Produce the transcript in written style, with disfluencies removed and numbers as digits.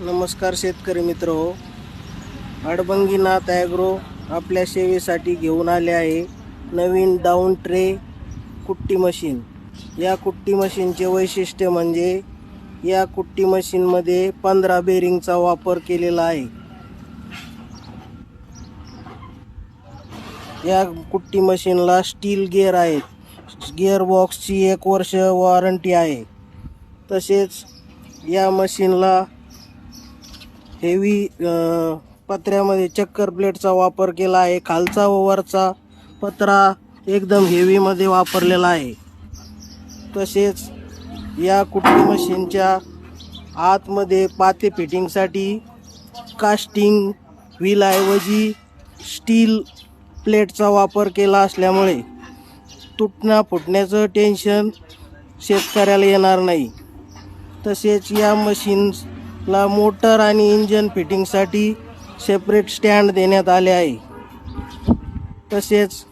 नमस्कार शेतकरी मित्र हो. अडबंगीनाथ ॲग्रो आपल्या सेवेसाठी घेऊन आले आहे नवीन डाऊन ट्रे कुट्टी मशीन. या कुट्टी मशीनचे वैशिष्ट्य म्हणजे या कुट्टी मशीनमध्ये 15 बेरिंगचा वापर केलेला आहे. या कुट्टी मशीनला स्टील गिअर आहेत. गिअर बॉक्सची 1 वर्ष वॉरंटी आहे. तसेच या मशीनला हेवी पत्र्यामध्ये चक्कर प्लेटचा वापर केला आहे. खालचा व वरचा पत्रा एकदम हेवीमध्ये वापरलेला आहे. तसेच या कुट्टी मशीनच्या आतमध्ये पाते फिटिंगसाठी कास्टिंग व्हीलऐवजी स्टील प्लेटचा वापर केला असल्यामुळे फुटण्याचं टेन्शन शेतकऱ्याला येणार नाही. तसेच या मशीनला मोटर आणि इंजन फिटिंगसाठी सेपरेट स्टँड देण्यात आले आहे. तसेच